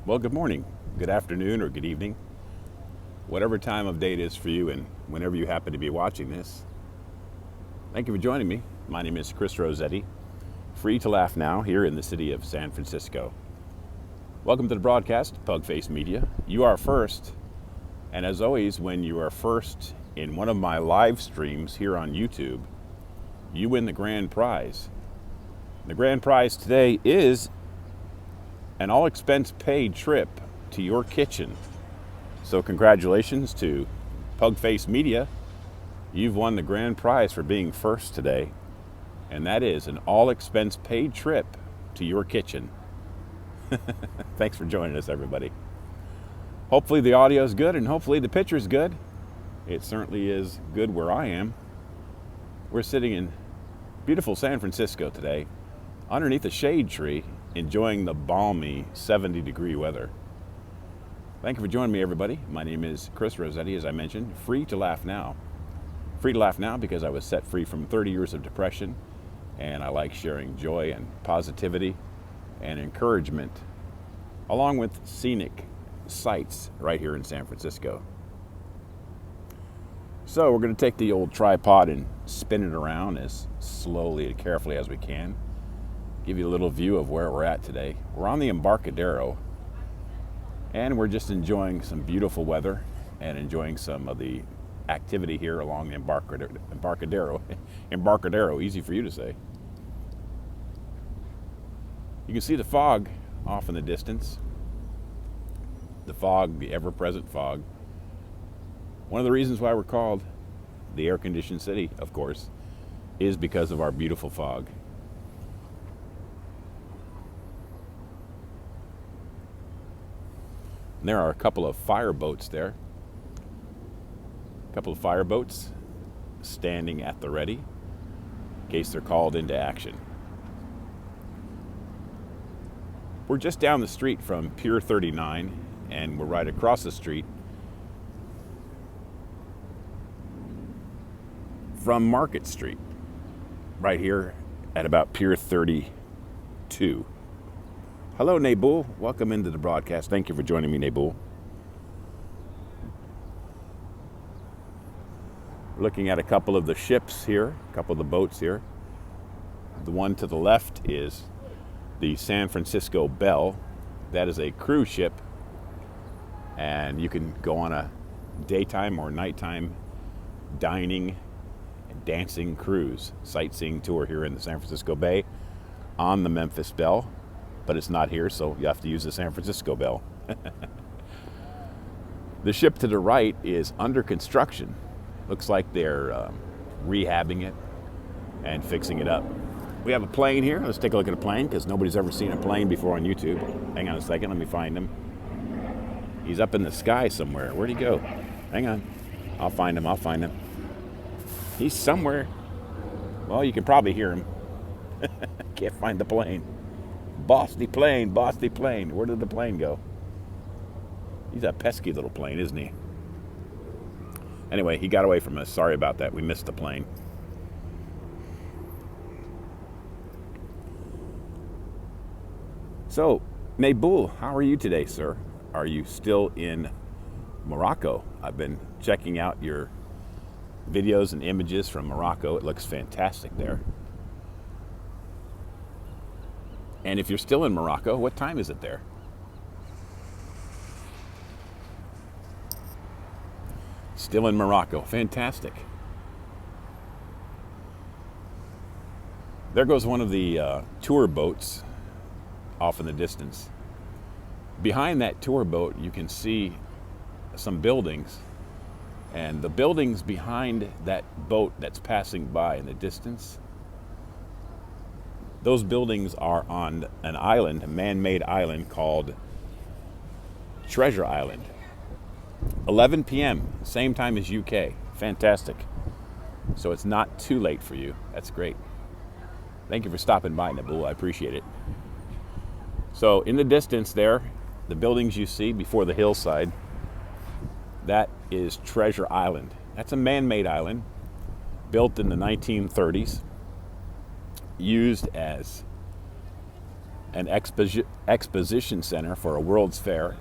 Well, good morning, good afternoon, or good evening. Whatever time of day it is for you and whenever you happen to be watching this, thank you for joining me. My name is Chris Rossetti, free to laugh now here in the city of San Francisco. Welcome to the broadcast, Pugface Media. You are first, and as always, when you are first in one of my live streams here on YouTube, you win the grand prize. The grand prize today is an all-expense-paid trip to your kitchen. So congratulations to Pugface Media. You've won the grand prize for being first today, and that is an all-expense-paid trip to your kitchen. Thanks for joining us, everybody. Hopefully the audio is good, and hopefully the picture is good. It certainly is good where I am. We're sitting in beautiful San Francisco today, underneath a shade tree, enjoying the balmy 70-degree weather. Thank you for joining me, everybody. My name is Chris Rossetti, as I mentioned, free to laugh now. Free to laugh now because I was set free from 30 years of depression, and I like sharing joy and positivity and encouragement, along with scenic sights right here in San Francisco. So we're going to take the old tripod and spin it around as slowly and carefully as we can. Give you a little view of where we're at today. We're on the Embarcadero, and we're just enjoying some beautiful weather and enjoying some of the activity here along the Embarcadero. Embarcadero, easy for you to say. You can see the fog off in the distance. The fog, the ever-present fog. One of the reasons why we're called the air-conditioned city, of course, is because of our beautiful fog. And there are a couple of fireboats there. A couple of fireboats standing at the ready in case they're called into action. We're just down the street from Pier 39, and we're right across the street from Market Street, right here at about Pier 32. Hello, Nabul. Welcome into the broadcast. Thank you for joining me, Nabul. We're looking at a couple of the ships here, a couple of the boats here. The one to the left is the San Francisco Belle. That is a cruise ship, and you can go on a daytime or nighttime dining and dancing cruise, sightseeing tour here in the San Francisco Bay on the Memphis Belle. But it's not here, so you have to use the San Francisco Belle. The ship to the right is under construction. Looks like they're rehabbing it and fixing it up. We have a plane here. Let's take a look at a plane because nobody's ever seen a plane before on YouTube. Hang on a second, let me find him. He's up in the sky somewhere. Where'd he go? Hang on. I'll find him. He's somewhere. Well, you can probably hear him. Can't find the plane. Boss the plane. Where did the plane go? He's a pesky little plane, isn't he? Anyway, he got away from us. Sorry about that. We missed the plane. So, Nabul, how are you today, sir? Are you still in Morocco? I've been checking out your videos and images from Morocco. It looks fantastic there. And if you're still in Morocco, what time is it there? Still in Morocco. Fantastic. There goes one of the tour boats off in the distance. Behind that tour boat, you can see some buildings. And the buildings behind that boat that's passing by in the distance, those buildings are on an island, a man-made island called Treasure Island. 11 p.m., same time as UK. Fantastic. So it's not too late for you. That's great. Thank you for stopping by, Nabul. I appreciate it. So in the distance there, the buildings you see before the hillside, that is Treasure Island. That's a man-made island built in the 1930s. Used as an exposition center for a World's Fair,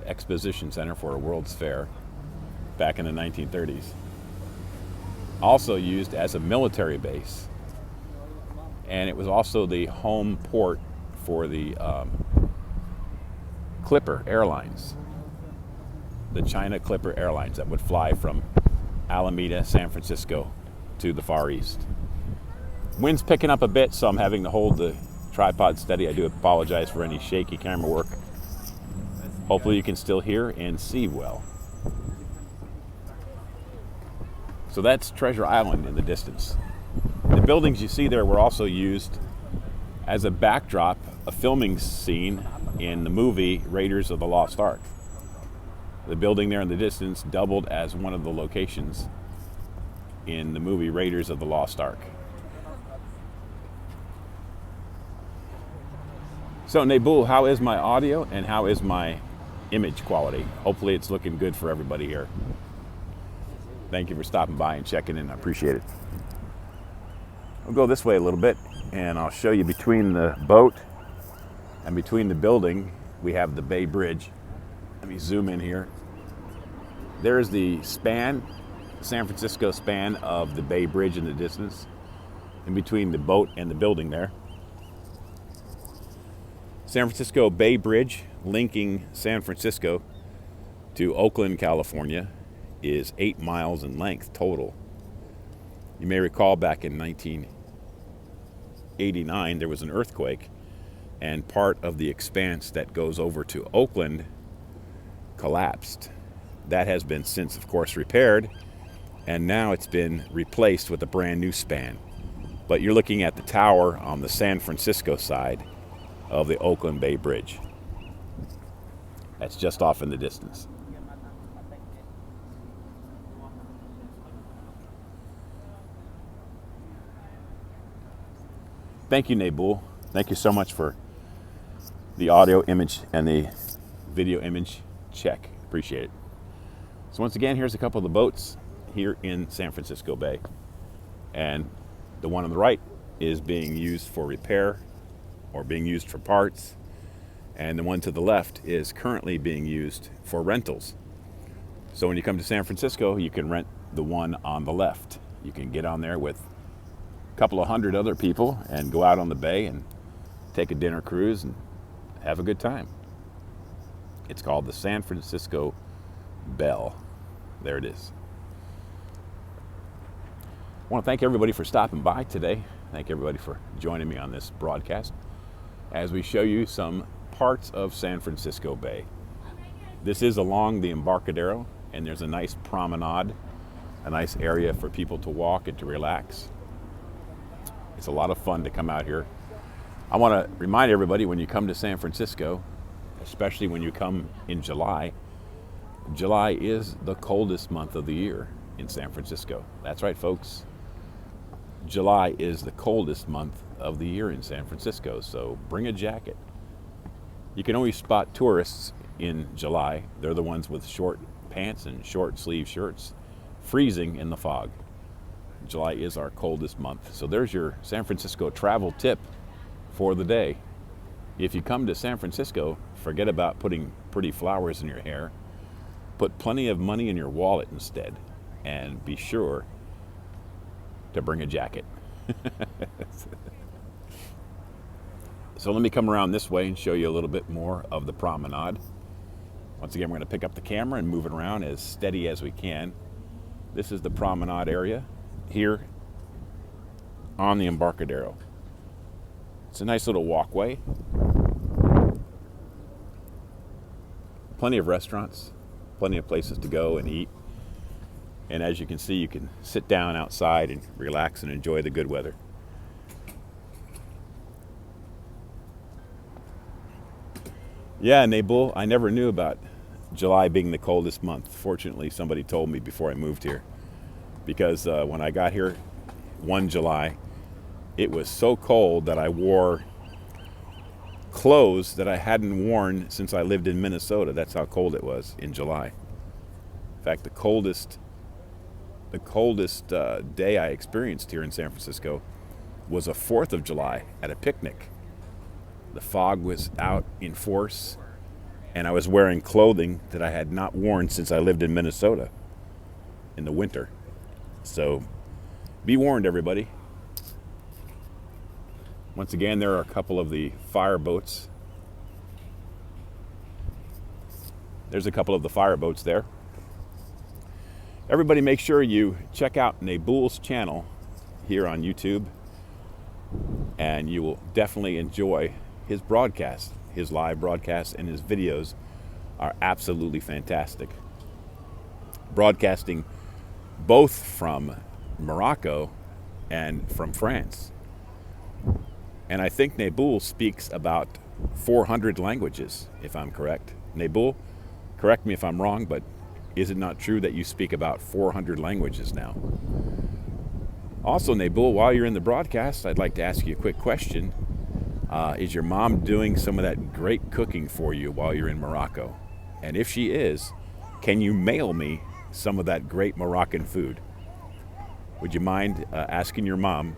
back in the 1930s. Also used as a military base. And it was also the home port for the Clipper Airlines, the China Clipper Airlines that would fly from Alameda, San Francisco to the Far East. Wind's picking up a bit, so I'm having to hold the tripod steady. I do apologize for any shaky camera work. Hopefully you can still hear and see well. So that's Treasure Island in the distance. The buildings you see there were also used as a backdrop, a filming scene in the movie Raiders of the Lost Ark. The building there in the distance doubled as one of the locations in the movie Raiders of the Lost Ark. So Nebul, how is my audio and how is my image quality? Hopefully it's looking good for everybody here. Thank you for stopping by and checking in. I appreciate it. I'll go this way a little bit and I'll show you between the boat and between the building, we have the Bay Bridge. Let me zoom in here. There's the span, San Francisco span of the Bay Bridge in the distance, in between the boat and the building there. San Francisco Bay Bridge, linking San Francisco to Oakland, California, is 8 miles in length total. You may recall back in 1989 there was an earthquake, and part of the expanse that goes over to Oakland collapsed. That has been since, of course, repaired, and now it's been replaced with a brand new span. But you're looking at the tower on the San Francisco side of the Oakland Bay Bridge. That's just off in the distance. Thank you, Nebul. Thank you so much for the audio image and the video image check. Appreciate it. So once again, here's a couple of the boats here in San Francisco Bay. And the one on the right is being used for repair or being used for parts. And the one to the left is currently being used for rentals. So when you come to San Francisco, you can rent the one on the left. You can get on there with a couple of hundred other people and go out on the bay and take a dinner cruise and have a good time. It's called the San Francisco Belle. There it is. I want to thank everybody for stopping by today. Thank everybody for joining me on this broadcast as we show you some parts of San Francisco Bay. This is along the Embarcadero, and there's a nice promenade, a nice area for people to walk and to relax. It's a lot of fun to come out here. I want to remind everybody, when you come to San Francisco, especially when you come in July, July is the coldest month of the year in San Francisco. That's right, folks. July is the coldest month of the year in San Francisco, so bring a jacket. You can always spot tourists in July. They're the ones with short pants and short sleeve shirts, freezing in the fog. July is our coldest month. So there's your San Francisco travel tip for the day. If you come to San Francisco, forget about putting pretty flowers in your hair. Put plenty of money in your wallet instead, and be sure to bring a jacket. So let me come around this way and show you a little bit more of the promenade. Once again, we're going to pick up the camera and move it around as steady as we can. This is the promenade area here on the Embarcadero. It's a nice little walkway. Plenty of restaurants, plenty of places to go and eat. And as you can see, you can sit down outside and relax and enjoy the good weather. Yeah, Nebul, I never knew about July being the coldest month. Fortunately, somebody told me before I moved here. Because when I got here one July, it was so cold that I wore clothes that I hadn't worn since I lived in Minnesota. That's how cold it was in July. In fact, the coldest day I experienced here in San Francisco was a 4th of July at a picnic. The fog was out in force, and I was wearing clothing that I had not worn since I lived in Minnesota in the winter. So be warned, everybody. Once again, there are a couple of the fire boats. There's a couple of the fire boats there. Everybody make sure you check out Nabul's channel here on YouTube, and you will definitely enjoy his broadcast. His live broadcasts and his videos are absolutely fantastic. Broadcasting both from Morocco and from France. And I think Nabul speaks about 400 languages, if I'm correct. Nabul, correct me if I'm wrong, but is it not true that you speak about 400 languages now? Also, Nabul, while you're in the broadcast, I'd like to ask you a quick question. Is your mom doing some of that great cooking for you while you're in Morocco? And if she is, can you mail me some of that great Moroccan food? Would you mind asking your mom?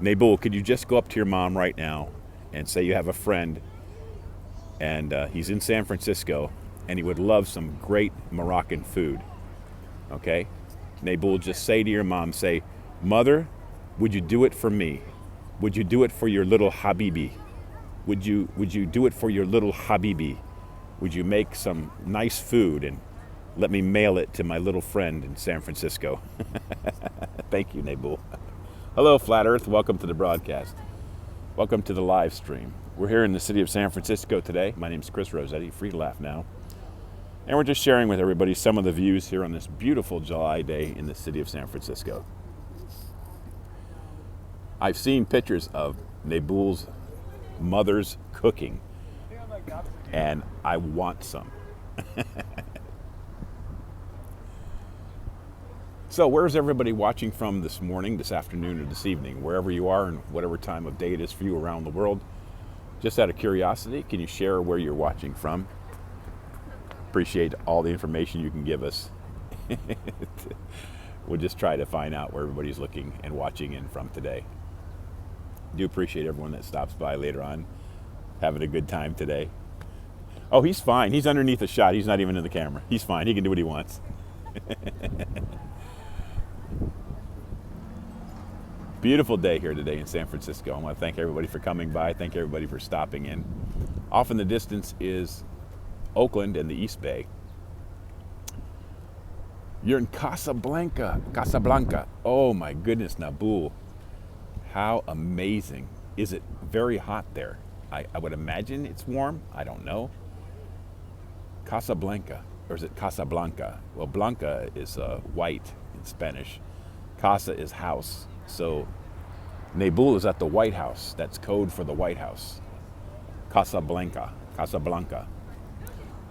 Nabul, could you just go up to your mom right now and say you have a friend and he's in San Francisco and he would love some great Moroccan food? Okay? Nabul, just say to your mom, say, Mother, would you do it for me? Would you do it for your little Habibi? Would you do it for your little Habibi? Would you make some nice food and let me mail it to my little friend in San Francisco? Thank you, Nabul. Hello, Flat Earth. Welcome to the broadcast. Welcome to the live stream. We're here in the city of San Francisco today. My name is Chris Rossetti, free to laugh now. And we're just sharing with everybody some of the views here on this beautiful July day in the city of San Francisco. I've seen pictures of Nabul's mother's cooking, and I want some. So where's everybody watching from this morning, this afternoon, or this evening? Wherever you are and whatever time of day it is for you around the world. Just out of curiosity, can you share where you're watching from? Appreciate all the information you can give us. We'll just try to find out where everybody's looking and watching in from today. Do appreciate everyone that stops by later on, having a good time today. Oh, he's fine. He's underneath the shot. He's not even in the camera. He's fine. He can do what he wants. Beautiful day here today in San Francisco. I want to thank everybody for coming by. Thank everybody for stopping in. Off in the distance is Oakland and the East Bay. You're in Casablanca. Oh my goodness, Nabul. How amazing. Is it very hot there? I would imagine it's warm. I don't know. Casablanca, or is it Casablanca? Well, Blanca is white in Spanish. Casa is house. So Nabul is at the White House. That's code for the White House. Casablanca.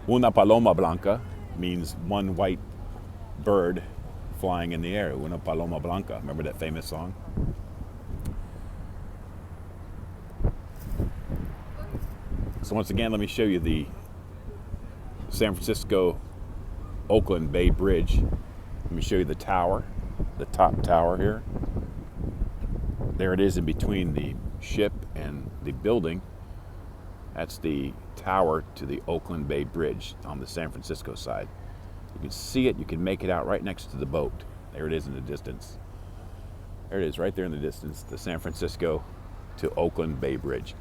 Una paloma blanca means one white bird flying in the air. Una paloma blanca. Remember that famous song? So once again, let me show you the San Francisco Oakland Bay Bridge. Let me show you the tower, the top tower here. There it is in between the ship and the building. That's the tower to the Oakland Bay Bridge on the San Francisco side. You can see it, you can make it out right next to the boat. There it is in the distance. There it is right there in the distance, the San Francisco to Oakland Bay Bridge.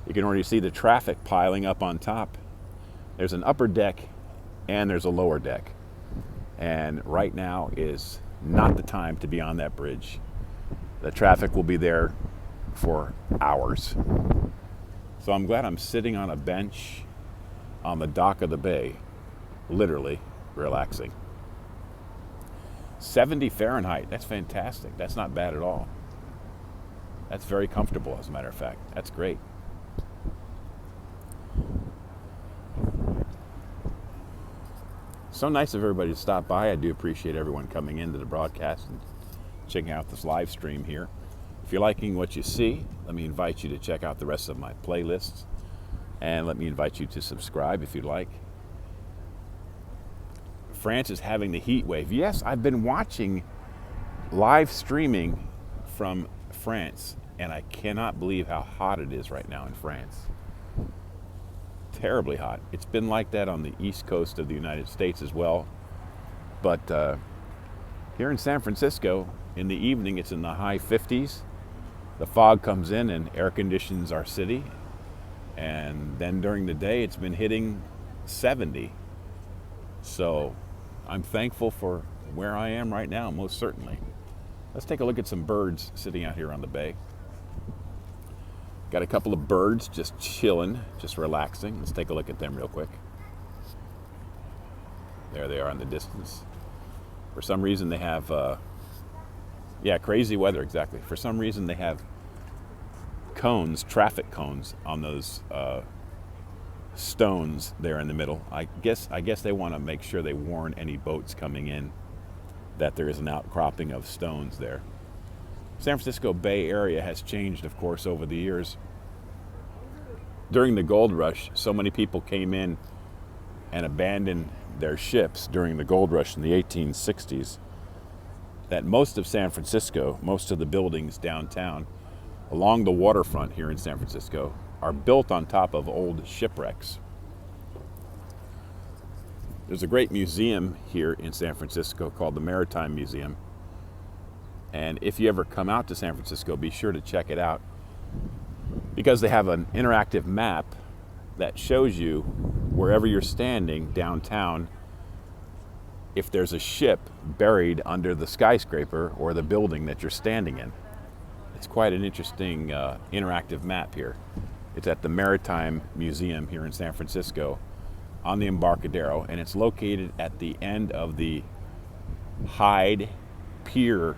You can already see the traffic piling up on top. There's an upper deck and there's a lower deck. And right now is not the time to be on that bridge. The traffic will be there for hours. So I'm glad I'm sitting on a bench on the dock of the bay, literally relaxing. 70 Fahrenheit, that's fantastic. That's not bad at all. That's very comfortable, as a matter of fact. That's great. So nice of everybody to stop by. I do appreciate everyone coming into the broadcast and checking out this live stream here. If you're liking what you see, let me invite you to check out the rest of my playlists, and let me invite you to subscribe if you'd like. France is having the heat wave. Yes, I've been watching live streaming from France, and I cannot believe how hot it is right now in France. Terribly hot. It's been like that on the east coast of the United States as well. But here in San Francisco, in the evening, it's in the high 50s. The fog comes in and air conditions our city. And then during the day, it's been hitting 70. So I'm thankful for where I am right now, most certainly. Let's take a look at some birds sitting out here on the bay. Got a couple of birds just chilling, just relaxing. Let's take a look at them real quick. There they are in the distance. For some reason they have, crazy weather, exactly. For some reason they have cones, traffic cones on those stones there in the middle. I guess they want to make sure they warn any boats coming in that there is an outcropping of stones there. San Francisco Bay Area has changed, of course, over the years. During the gold rush, so many people came in and abandoned their ships during the gold rush in the 1860s that most of San Francisco, most of the buildings downtown, along the waterfront here in San Francisco, are built on top of old shipwrecks. There's a great museum here in San Francisco called the Maritime Museum. And if you ever come out to San Francisco, be sure to check it out, because they have an interactive map that shows you wherever you're standing downtown if there's a ship buried under the skyscraper or the building that you're standing in. It's quite an interesting interactive map here. It's at the Maritime Museum here in San Francisco on the Embarcadero, and it's located at the end of the Hyde Pier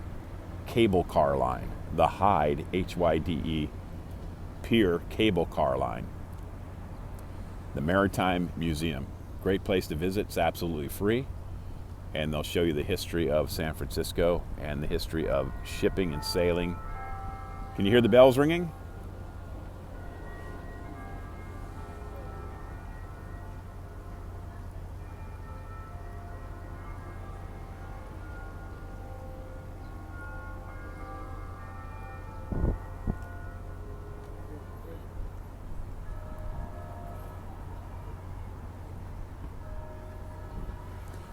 cable car line, the Hyde, Hyde, Pier cable car line. The Maritime Museum. Great place to visit. It's absolutely free. And they'll show you the history of San Francisco and the history of shipping and sailing. Can you hear the bells ringing?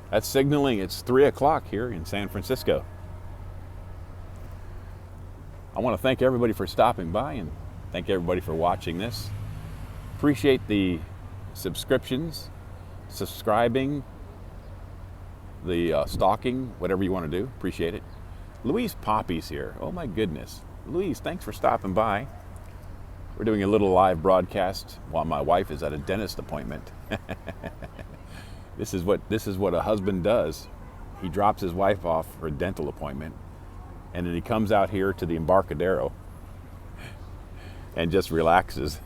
That's signaling it's 3 o'clock here in San Francisco. I want to thank everybody for stopping by and thank everybody for watching this. Appreciate the subscriptions, subscribing, the stalking, whatever you want to do. Appreciate it. Louise Poppy's here. Oh my goodness. Louise, thanks for stopping by. We're doing a little live broadcast while my wife is at a dentist appointment. This is what a husband does. He drops his wife off for a dental appointment, and then he comes out here to the Embarcadero and just relaxes.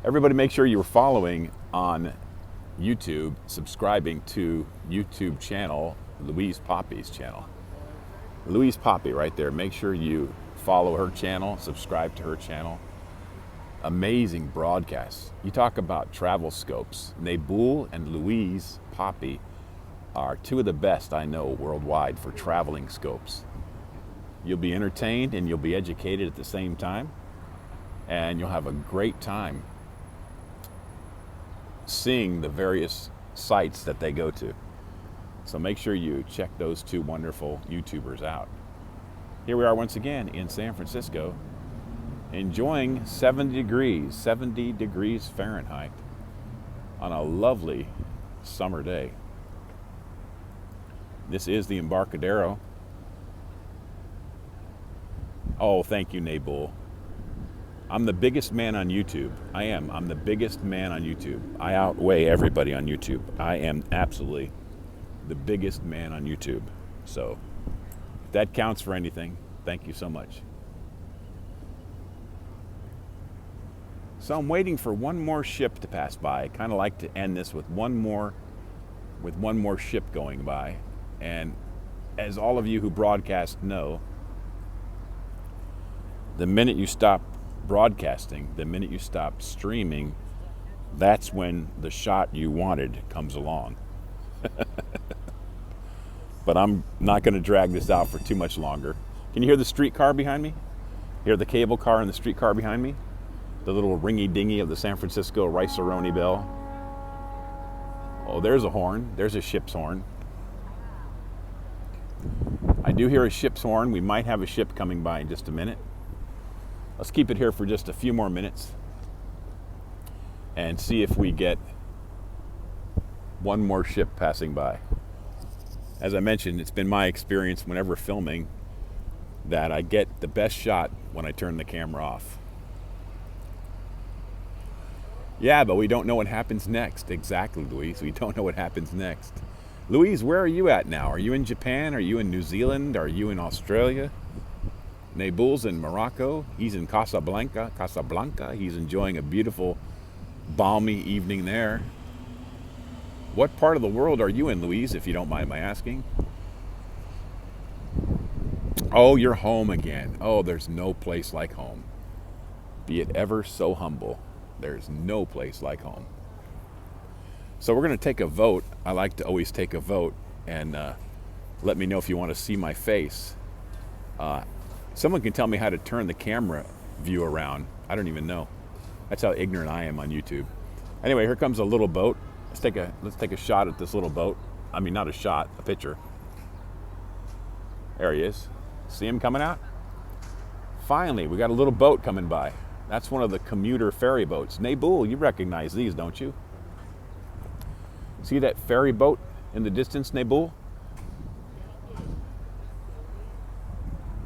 Everybody make sure you're following on YouTube, subscribing to YouTube channel, Louise Poppy's channel. Louise Poppy right there. Make sure you follow her channel, subscribe to her channel. Amazing broadcasts. You talk about travel scopes. Naboul and Louise Poppy are two of the best I know worldwide for traveling scopes. You'll be entertained and you'll be educated at the same time, and you'll have a great time seeing the various sites that they go to. So make sure you check those two wonderful YouTubers out. Here we are once again in San Francisco, enjoying 70 degrees Fahrenheit on a lovely summer day. This is the Embarcadero. Oh, thank you, Naboul. I'm the biggest man on YouTube. I am. I'm the biggest man on YouTube. I outweigh everybody on YouTube. I am absolutely the biggest man on YouTube. So if that counts for anything, thank you so much. So I'm waiting for one more ship to pass by. I kind of like to end this with one more ship going by. And as all of you who broadcast know, the minute you stop broadcasting, the minute you stop streaming, that's when the shot you wanted comes along. But I'm not going to drag this out for too much longer. Can you hear the streetcar behind me? Hear the cable car and the streetcar behind me? The little ringy-dingy of the San Francisco Rice-A-Roni bell. Oh, there's a horn. There's a ship's horn. I do hear a ship's horn. We might have a ship coming by in just a minute. Let's keep it here for just a few more minutes and see if we get one more ship passing by. As I mentioned, it's been my experience whenever filming that I get the best shot when I turn the camera off. Yeah, but we don't know what happens next. Exactly, Louise. We don't know what happens next. Louise, where are you at now? Are you in Japan? Are you in New Zealand? Are you in Australia? Nabul's in Morocco. He's in Casablanca. He's enjoying a beautiful, balmy evening there. What part of the world are you in, Louise, if you don't mind my asking? Oh, you're home again. Oh, there's no place like home. Be it ever so humble, there's no place like home. So we're going to take a vote. I like to always take a vote, and let me know if you want to see my face. Someone can tell me how to turn the camera view around. I don't even know. That's how ignorant I am on YouTube. Anyway, here comes a little boat. Let's take a shot at this little boat. I mean, not a shot, a picture. There he is. See him coming out? Finally, we got a little boat coming by. That's one of the commuter ferry boats. Nabul, you recognize these, don't you? See that ferry boat in the distance, Nabul?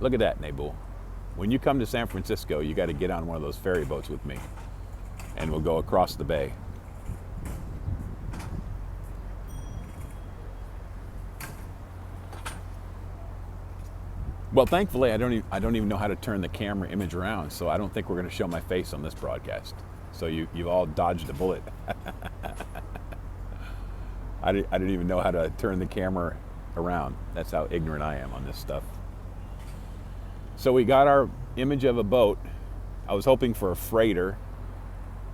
Look at that, Nabul. When you come to San Francisco, you got to get on one of those ferry boats with me, and we'll go across the bay. Well, thankfully, I don't even know how to turn the camera image around, so I don't think we're going to show my face on this broadcast. So you've all dodged a bullet. I didn't even know how to turn the camera around. That's how ignorant I am on this stuff. So we got our image of a boat. I was hoping for a freighter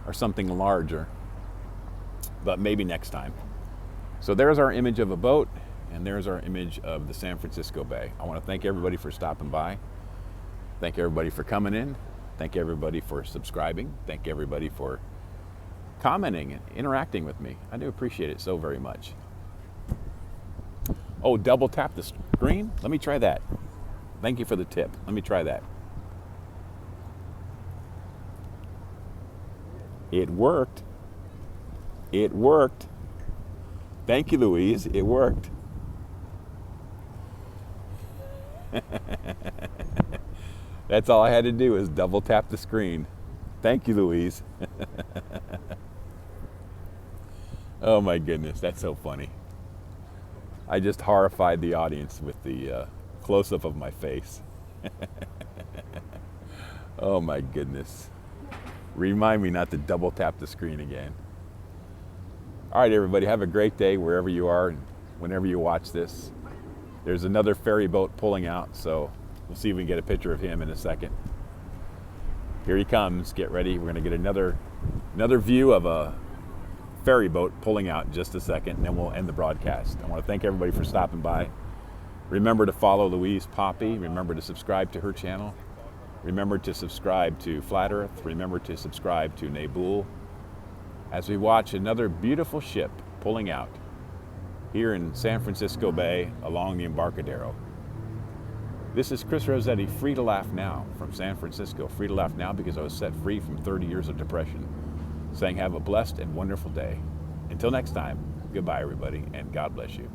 or something larger, but maybe next time. So there's our image of a boat, and there's our image of the San Francisco Bay. I want to thank everybody for stopping by. Thank everybody for coming in. Thank everybody for subscribing. Thank everybody for commenting and interacting with me. I do appreciate it so very much. Oh, double tap the screen? Let me try that. Thank you for the tip. Let me try that. It worked. It worked. Thank you, Louise. It worked. That's all I had to do is double tap the screen. Thank you, Louise. Oh my goodness, that's so funny. I just horrified the audience with the close-up of my face. Oh my goodness. Remind me not to double tap the screen again. All right, everybody, have a great day wherever you are and whenever you watch this. There's another ferry boat pulling out, so we'll see if we can get a picture of him in a second. Here he comes. Get ready. We're going to get another view of a ferry boat pulling out in just a second, and then we'll end the broadcast. I want to thank everybody for stopping by. Remember to follow Louise Poppy. Remember to subscribe to her channel. Remember to subscribe to Flat Earth. Remember to subscribe to Nabul as we watch another beautiful ship pulling out here in San Francisco Bay along the Embarcadero. This is Chris Rossetti, free to laugh now from San Francisco. Free to laugh now because I was set free from 30 years of depression. Saying have a blessed and wonderful day. Until next time, goodbye everybody, and God bless you.